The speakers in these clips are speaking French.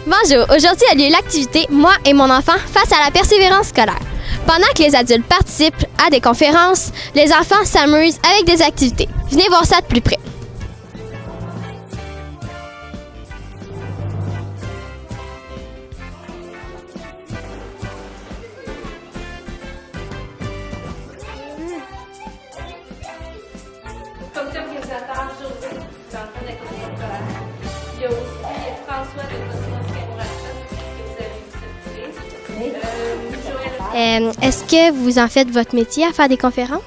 Bonjour, aujourd'hui a lieu l'activité Moi et mon enfant face à la persévérance scolaire. Pendant que les adultes participent à des conférences, les enfants s'amusent avec des activités. Venez voir ça de plus près. Comme organisateur, José, qui est en train de la commission scolaire. Il y a aussi François de Cosmos Camourachas que vous avez vu cette Est-ce que vous en faites votre métier à faire des conférences?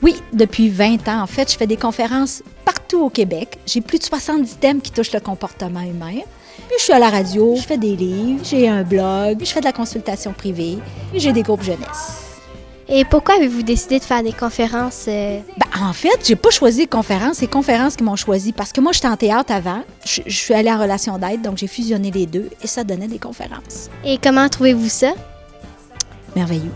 Oui, depuis 20 ans, en fait, je fais des conférences partout au Québec. J'ai plus de 70 thèmes qui touchent le comportement humain. Puis je suis à la radio, je fais des livres, j'ai un blog, je fais de la consultation privée, puis j'ai des groupes jeunesse. Et pourquoi avez-vous décidé de faire des conférences? En fait, j'ai pas choisi les conférences, c'est les conférences qui m'ont choisi. Parce que moi, j'étais en théâtre avant, je suis allée en relation d'aide, donc j'ai fusionné les deux et ça donnait des conférences. Et comment trouvez-vous ça? Merveilleux.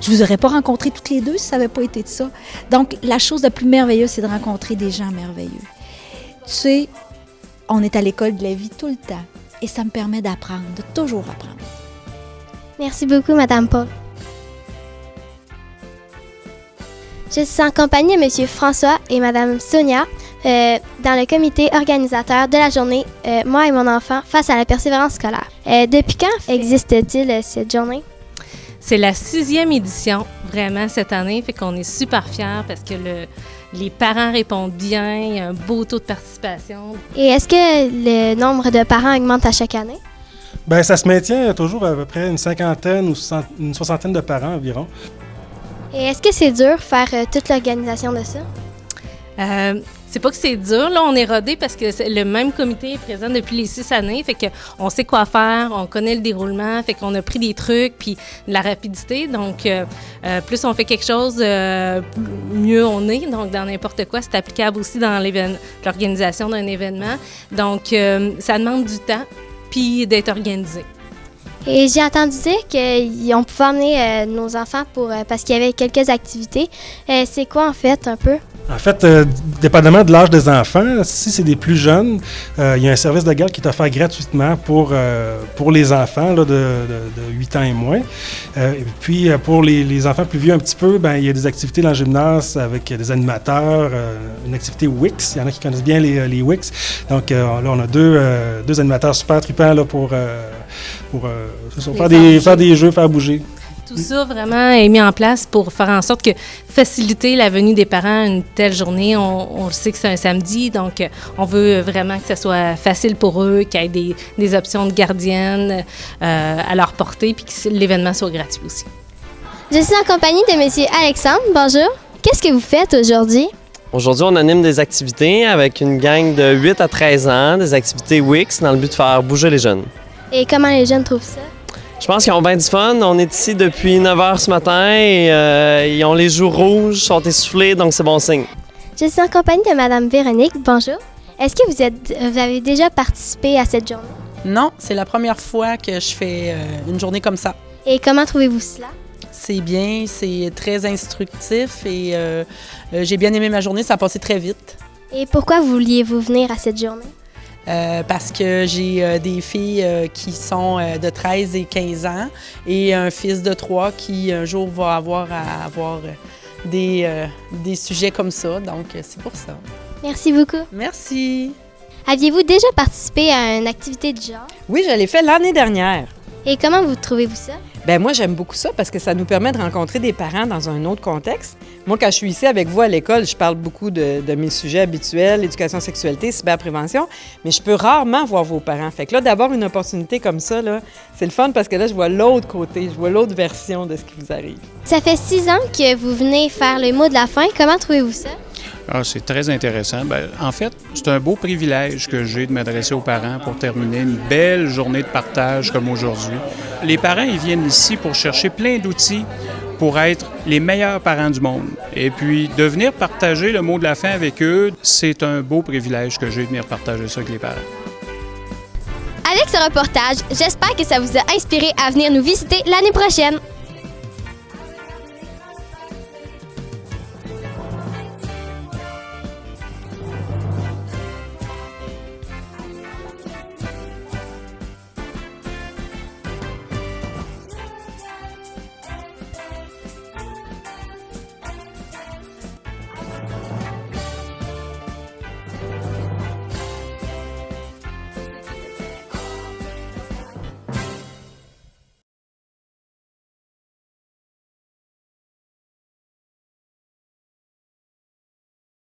Je vous aurais pas rencontré toutes les deux si ça n'avait pas été de ça. Donc, la chose la plus merveilleuse, c'est de rencontrer des gens merveilleux. Tu sais, on est à l'école de la vie tout le temps et ça me permet d'apprendre, de toujours apprendre. Merci beaucoup, Madame Paul. Je suis en compagnie de M. François et Mme Sonia dans le comité organisateur de la journée Moi et mon enfant face à la persévérance scolaire. Depuis quand existe-t-il cette journée? C'est la 6e édition, vraiment, cette année. Fait qu'on est super fiers parce que les parents répondent bien, il y a un beau taux de participation. Et est-ce que le nombre de parents augmente à chaque année? Bien, ça se maintient toujours à peu près une cinquantaine ou une soixantaine de parents environ. Et est-ce que c'est dur faire toute l'organisation de ça? C'est pas que c'est dur, là, on est rodé parce que le même comité est présent depuis les 6 années, fait qu'on sait quoi faire, on connaît le déroulement, fait qu'on a pris des trucs, puis de la rapidité, donc plus on fait quelque chose, mieux on est, donc dans n'importe quoi, c'est applicable aussi dans l'organisation d'un événement, donc ça demande du temps, puis d'être organisé. Et j'ai entendu dire qu'on pouvait emmener nos enfants parce qu'il y avait quelques activités. C'est quoi en fait un peu? En fait, dépendamment de l'âge des enfants, si c'est des plus jeunes, il y a un service de garde qui est offert gratuitement pour les enfants là, de 8 ans et moins. Et puis, pour les enfants plus vieux un petit peu, il y a des activités dans le gymnase avec des animateurs, une activité Wix. Il y en a qui connaissent bien les Wix. Donc, là, on a deux animateurs super tripants là, pour faire des jeux, faire bouger. Tout ça vraiment est mis en place pour faire en sorte que faciliter la venue des parents à une telle journée. On le sait que c'est un samedi, donc on veut vraiment que ce soit facile pour eux, qu'il y ait des options de gardiennes à leur portée, puis que l'événement soit gratuit aussi. Je suis en compagnie de M. Alexandre. Bonjour. Qu'est-ce que vous faites aujourd'hui? Aujourd'hui, on anime des activités avec une gang de 8 à 13 ans, des activités Wix dans le but de faire bouger les jeunes. Et comment les jeunes trouvent ça? Je pense qu'ils ont bien du fun. On est ici depuis 9 h ce matin et ils ont les joues rouges, sont essoufflés, donc c'est bon signe. Je suis en compagnie de Mme Véronique. Bonjour. Est-ce que vous avez déjà participé à cette journée? Non, c'est la première fois que je fais une journée comme ça. Et comment trouvez-vous cela? C'est bien, c'est très instructif et j'ai bien aimé ma journée, ça a passé très vite. Et pourquoi vouliez-vous venir à cette journée? Parce que j'ai des filles qui sont de 13 et 15 ans et un fils de 3 qui un jour va avoir à avoir des sujets comme ça. Donc, c'est pour ça. Merci beaucoup. Merci. Aviez-vous déjà participé à une activité de genre? Oui, je l'ai fait l'année dernière. Et comment vous trouvez-vous ça? Moi, j'aime beaucoup ça parce que ça nous permet de rencontrer des parents dans un autre contexte. Moi, quand je suis ici avec vous à l'école, je parle beaucoup de mes sujets habituels, éducation, sexualité, cyberprévention, mais je peux rarement voir vos parents. Fait que là, d'avoir une opportunité comme ça, là, c'est le fun parce que là, je vois l'autre côté, je vois l'autre version de ce qui vous arrive. Ça fait 6 ans que vous venez faire le mot de la fin. Comment trouvez-vous ça? C'est très intéressant. En fait, c'est un beau privilège que j'ai de m'adresser aux parents pour terminer une belle journée de partage comme aujourd'hui. Les parents, ils viennent ici pour chercher plein d'outils pour être les meilleurs parents du monde. Et puis, de venir partager le mot de la fin avec eux, c'est un beau privilège que j'ai de venir partager ça avec les parents. Avec ce reportage, j'espère que ça vous a inspiré à venir nous visiter l'année prochaine.